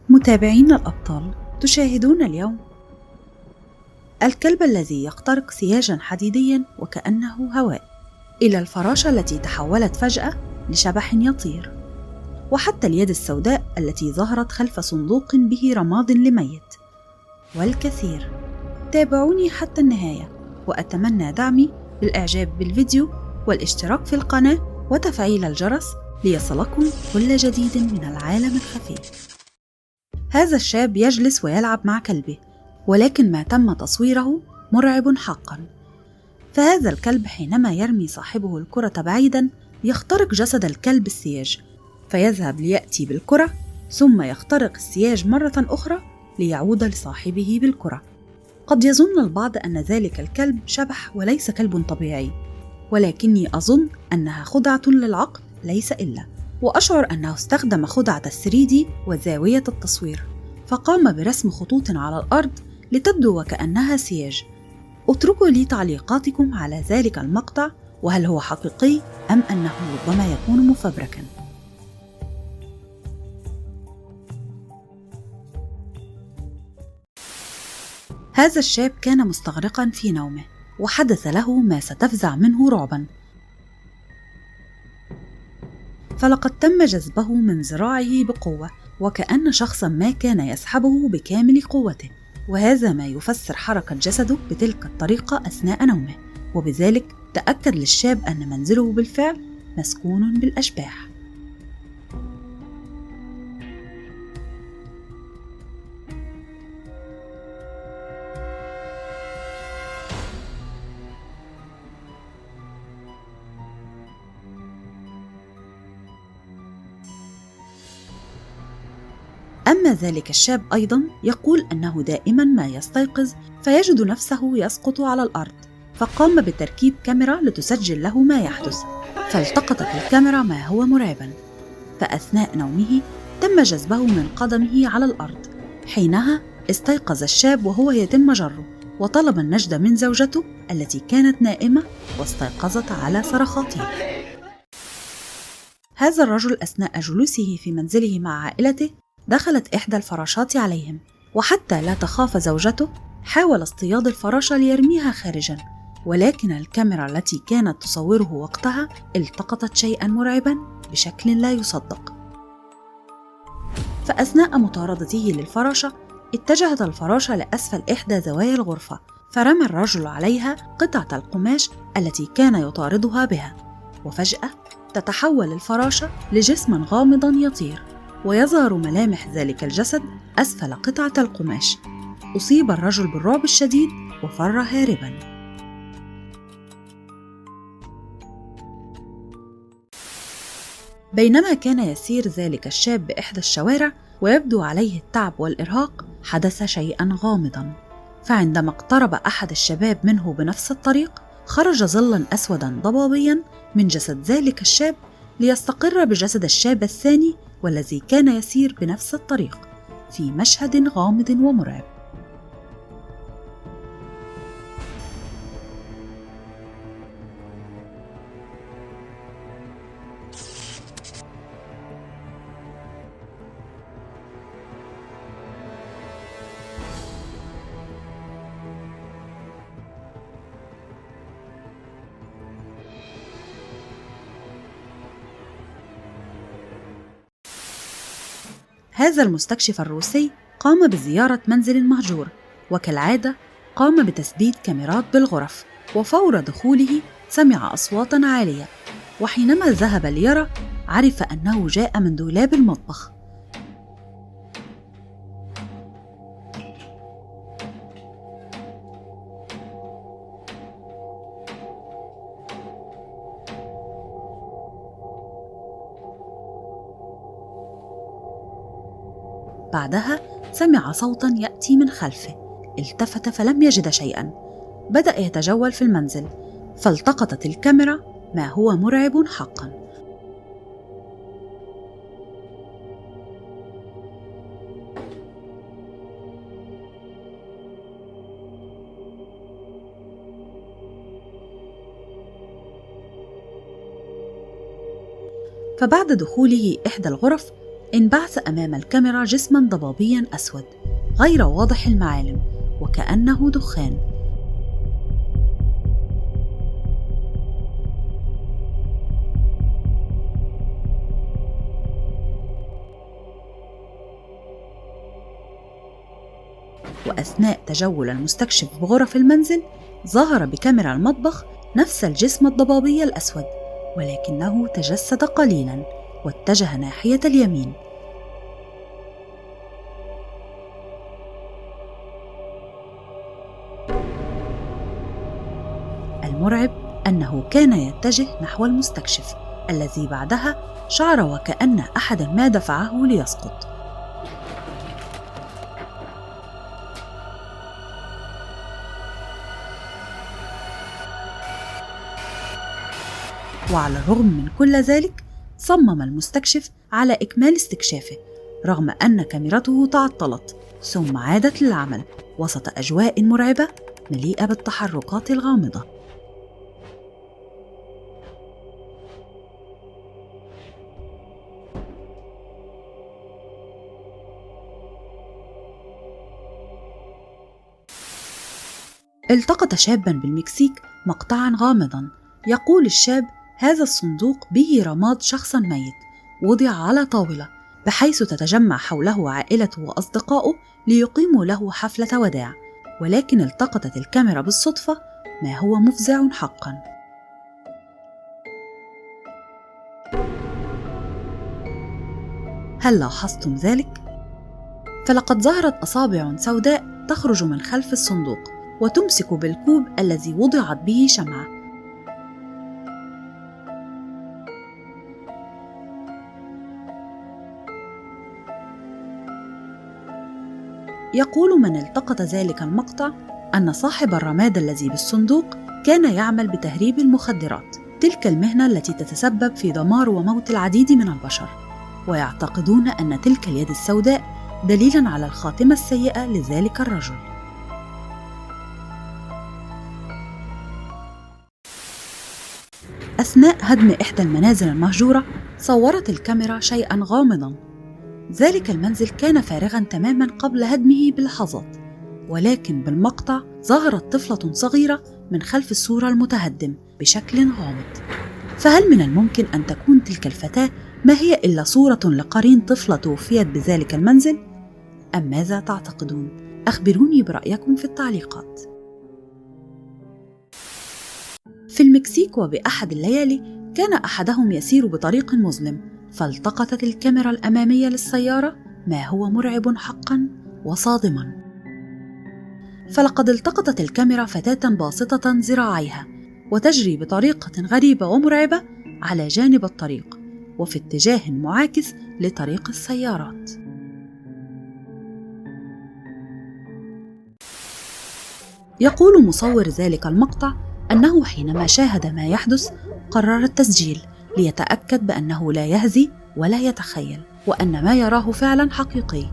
متابعين الأبطال، تشاهدون اليوم الكلب الذي يخترق سياجا حديديا وكأنه هواء، إلى الفراشة التي تحولت فجأة لشبح يطير، وحتى اليد السوداء التي ظهرت خلف صندوق به رماد لميت، والكثير. تابعوني حتى النهاية، وأتمنى دعمي بالإعجاب بالفيديو والاشتراك في القناة وتفعيل الجرس ليصلكم كل جديد من العالم الخفي. هذا الشاب يجلس ويلعب مع كلبه، ولكن ما تم تصويره مرعب حقا. فهذا الكلب حينما يرمي صاحبه الكرة بعيدا يخترق جسد الكلب السياج، فيذهب ليأتي بالكرة ثم يخترق السياج مرة أخرى ليعود لصاحبه بالكرة. قد يظن البعض أن ذلك الكلب شبح وليس كلب طبيعي، ولكني أظن أنها خدعة للعقل ليس إلا، وأشعر أنه استخدم خدعة 3D وزاوية التصوير، فقام برسم خطوط على الأرض لتبدو وكأنها سياج. اتركوا لي تعليقاتكم على ذلك المقطع، وهل هو حقيقي أم أنه ربما يكون مفبركا؟ هذا الشاب كان مستغرقا في نومه، وحدث له ما ستفزع منه رعبا، فلقد تم جذبه من ذراعه بقوة، وكأن شخصا ما كان يسحبه بكامل قوته، وهذا ما يفسر حركة جسده بتلك الطريقة أثناء نومه، وبذلك تأكد للشاب أن منزله بالفعل مسكون بالأشباح. أما ذلك الشاب أيضا يقول أنه دائما ما يستيقظ فيجد نفسه يسقط على الأرض، فقام بتركيب كاميرا لتسجل له ما يحدث، فالتقطت الكاميرا ما هو مرعبا. فأثناء نومه تم جذبه من قدمه على الأرض، حينها استيقظ الشاب وهو يتم جره، وطلب النجدة من زوجته التي كانت نائمة واستيقظت على صرخاته. هذا الرجل أثناء جلوسه في منزله مع عائلته دخلت إحدى الفراشات عليهم، وحتى لا تخاف زوجته حاول اصطياد الفراشة ليرميها خارجا، ولكن الكاميرا التي كانت تصوره وقتها التقطت شيئا مرعبا بشكل لا يصدق. فأثناء مطاردته للفراشة اتجهت الفراشة لأسفل إحدى زوايا الغرفة، فرمى الرجل عليها قطعة القماش التي كان يطاردها بها، وفجأة تتحول الفراشة لجسما غامضا يطير، ويظهر ملامح ذلك الجسد أسفل قطعة القماش. أصيب الرجل بالرعب الشديد وفر هاربا. بينما كان يسير ذلك الشاب بإحدى الشوارع ويبدو عليه التعب والإرهاق، حدث شيئا غامضا، فعندما اقترب أحد الشباب منه بنفس الطريق خرج ظلا أسودا ضبابيا من جسد ذلك الشاب ليستقر بجسد الشاب الثاني والذي كان يسير بنفس الطريق، في مشهد غامض ومرعب. هذا المستكشف الروسي قام بزيارة منزل مهجور، وكالعادة قام بتثبيت كاميرات بالغرف، وفور دخوله سمع أصواتاً عالية، وحينما ذهب ليرى عرف أنه جاء من دولاب المطبخ. بعدها سمع صوتاً يأتي من خلفه، التفت فلم يجد شيئاً، بدأ يتجول في المنزل، فالتقطت الكاميرا ما هو مرعب حقاً. فبعد دخوله إحدى الغرف انبعث أمام الكاميرا جسماً ضبابياً أسود غير واضح المعالم وكأنه دخان. وأثناء تجول المستكشف بغرف المنزل ظهر بكاميرا المطبخ نفس الجسم الضبابي الأسود، ولكنه تجسد قليلاً واتجه ناحية اليمين. المرعب أنه كان يتجه نحو المستكشف الذي بعدها شعر وكأن أحداً ما دفعه ليسقط. وعلى الرغم من كل ذلك صمم المستكشف على إكمال استكشافه رغم أن كاميرته تعطلت، ثم عادت للعمل وسط أجواء مرعبة مليئة بالتحركات الغامضة. التقط شاباً بالمكسيك مقطعاً غامضاً يقول الشاب: هذا الصندوق به رماد شخص ميت وضع على طاولة بحيث تتجمع حوله عائلته وأصدقائه ليقيموا له حفلة وداع، ولكن التقطت الكاميرا بالصدفة ما هو مفزع حقا. هل لاحظتم ذلك؟ فلقد ظهرت أصابع سوداء تخرج من خلف الصندوق وتمسك بالكوب الذي وضعت به شمعة. يقول من التقط ذلك المقطع أن صاحب الرماد الذي بالصندوق كان يعمل بتهريب المخدرات، تلك المهنة التي تتسبب في دمار وموت العديد من البشر، ويعتقدون أن تلك اليد السوداء دليلاً على الخاتمة السيئة لذلك الرجل. أثناء هدم إحدى المنازل المهجورة صورت الكاميرا شيئاً غامضاً. ذلك المنزل كان فارغاً تماماً قبل هدمه بلحظات، ولكن بالمقطع ظهرت طفلة صغيرة من خلف السور المتهدم بشكل غامض. فهل من الممكن أن تكون تلك الفتاة ما هي إلا صورة لقرين طفلة توفيت بذلك المنزل؟ أم ماذا تعتقدون؟ أخبروني برأيكم في التعليقات. في المكسيك وبأحد الليالي كان أحدهم يسير بطريق مظلم، فالتقطت الكاميرا الأمامية للسيارة ما هو مرعب حقاً وصادماً. فلقد التقطت الكاميرا فتاة باسطة ذراعيها وتجري بطريقة غريبة ومرعبة على جانب الطريق وفي اتجاه معاكس لطريق السيارات. يقول مصور ذلك المقطع أنه حينما شاهد ما يحدث قرر التسجيل ليتأكد بأنه لا يهزي ولا يتخيل وأن ما يراه فعلا حقيقي.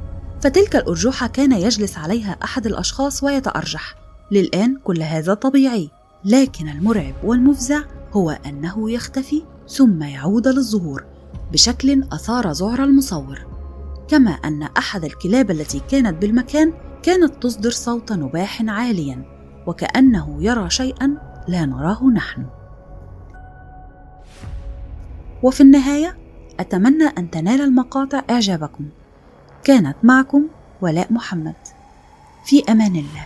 فتلك الأرجوحة كان يجلس عليها أحد الأشخاص ويتأرجح. للآن كل هذا طبيعي، لكن المرعب والمفزع هو أنه يختفي ثم يعود للظهور بشكل أثار ذعر المصور، كما أن أحد الكلاب التي كانت بالمكان كانت تصدر صوت نباح عاليا وكأنه يرى شيئا لا نراه نحن. وفي النهاية أتمنى أن تنال المقاطع إعجابكم. كانت معكم ولاء محمد، في أمان الله.